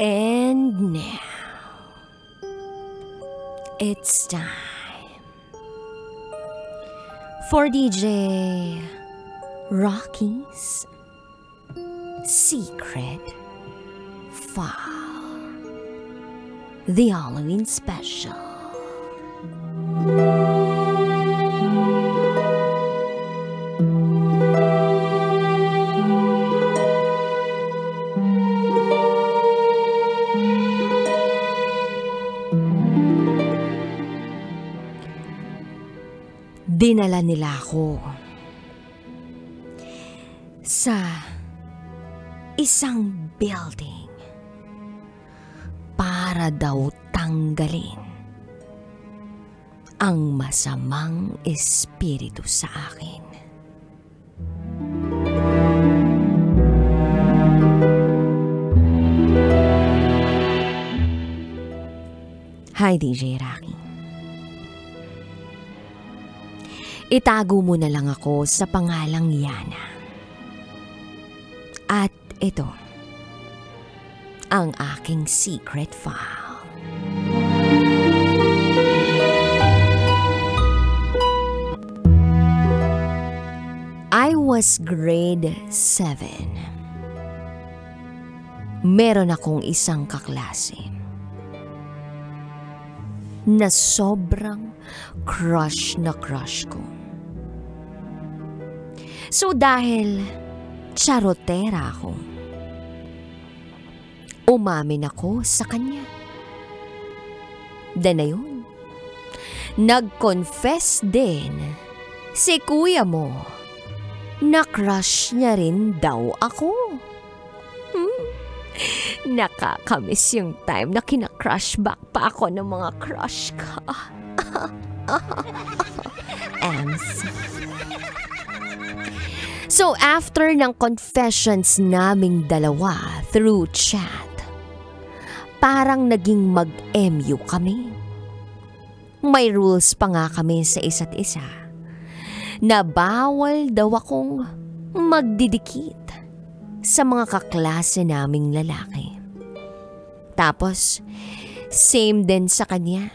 And now, it's time for DJ Rocky's Secret File, the Halloween special. Dinala nila ako sa isang building para daw tanggalin ang masamang espiritu sa akin. Hi, DJ Rocky. Itago mo na lang ako sa pangalang Yana. At ito, ang aking secret file. I was grade 7. Meron akong isang kaklase na sobrang crush na crush ko. So dahil charotera ako, umamin ako sa kanya. Na yun, nag-confess din si kuya mo na crush niya rin daw ako. Nakakamiss yung time na kina-crush back pa ako ng mga crush ka. So after ng confessions naming dalawa through chat, parang naging mag-MU kami. May rules pa nga kami sa isa't isa na bawal daw akong magdidikit sa mga kaklase naming lalaki. Tapos, same din sa kanya.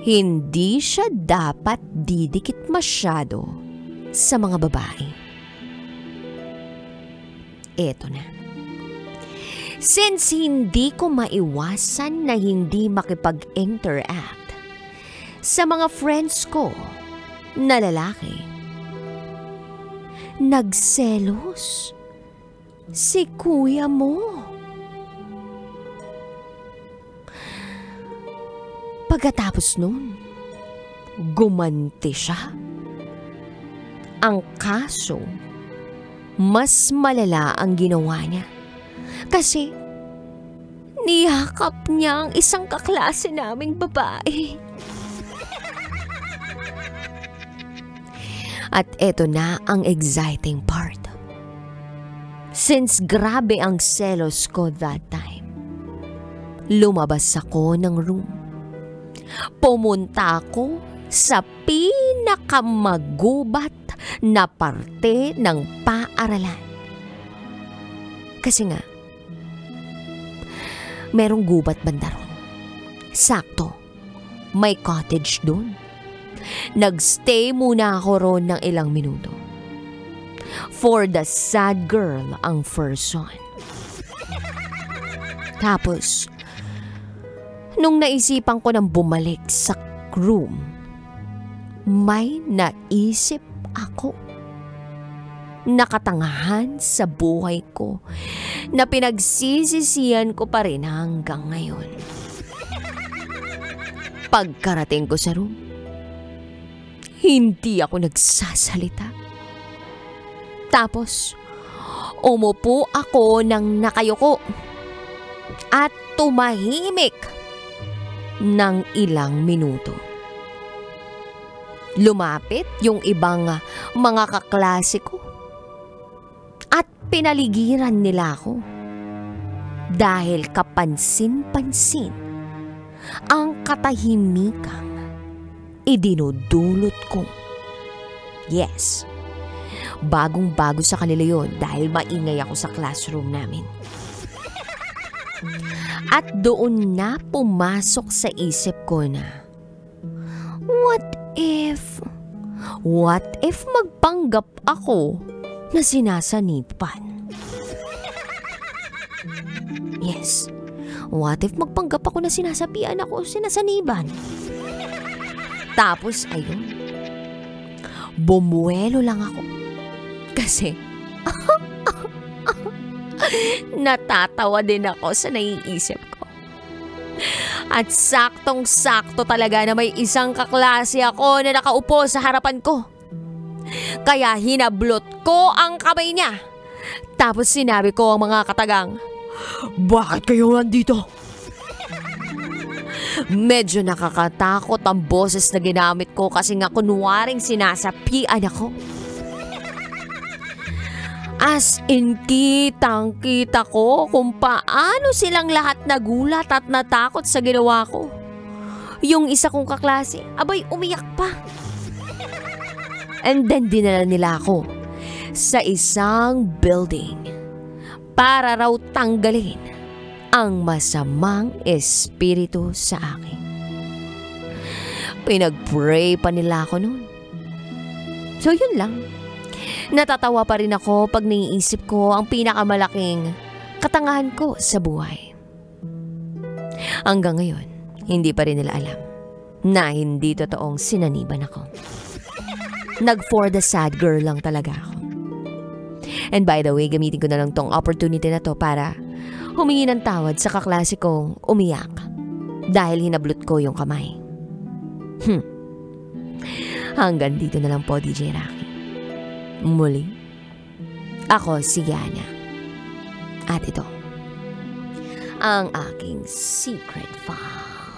Hindi siya dapat didikit masyado sa mga babae. Eto na. Since hindi ko maiwasan na hindi makipag-interact sa mga friends ko na lalaki, nagselos si kuya mo. Pagkatapos nun, gumanti siya. Ang kaso, mas malala ang ginawa niya. Kasi, niyakap niya ang isang kaklase naming babae. At eto na ang exciting part. Since grabe ang selos ko that time, lumabas ako ng room. Pumunta ako sa pinakamagubat na parte ng paaralan. Kasi nga, merong gubat banda ron. Sakto, may cottage dun. Nagstay muna ako ron ng ilang minuto. For the sad girl ang first son. Tapos, nung naisipan ko nang bumalik sa room, may naisip ako. Nakatangahan sa buhay ko na pinagsisisihan ko pa rin hanggang ngayon. Pagkarating ko sa room, hindi ako nagsasalita. Tapos, umupo ako ng nakayuko at tumahimik ng ilang minuto. Lumapit yung ibang mga kaklase ko at pinaligiran nila ako dahil kapansin-pansin ang katahimikang idinudulot ko. Yes, bagong-bago sa kanila yon dahil maingay ako sa classroom namin. At doon na pumasok sa isip ko na, what if magpanggap ako na sinasaniban? Yes, what if magpanggap ako na sinasapian ako, sinasaniban? Tapos ayun, bumuelo lang ako. Kasi natatawa din ako sa naiisip ko. At saktong-sakto talaga na may isang kaklase ako na nakaupo sa harapan ko. Kaya hinablot ko ang kamay niya. Tapos sinabi ko ang mga katagang, "Bakit kayo nandito?" Medyo nakakatakot ang boses na ginamit ko kasi nga kunwaring sinasapian ako. As in, kitang-kita ko kung paano silang lahat nagulat at natakot sa ginawa ko. Yung isa kong kaklase, abay umiyak pa. And then dinala nila ako sa isang building para raw tanggalin ang masamang espiritu sa akin. Pinag-pray pa nila ako noon. So yun lang. Natatawa pa rin ako pag naiisip ko ang pinakamalaking katangahan ko sa buhay. Hanggang ngayon, hindi pa rin nila alam na hindi totoong sinaniban ako. Nag-for the sad girl lang talaga ako. And by the way, gamitin ko na lang tong opportunity na to para humingi ng tawad sa kaklase kong umiyak dahil hinablot ko yung kamay. Hanggang dito na lang po, DJ Rocky. Muli, ako si Yana. At ito, ang aking secret file.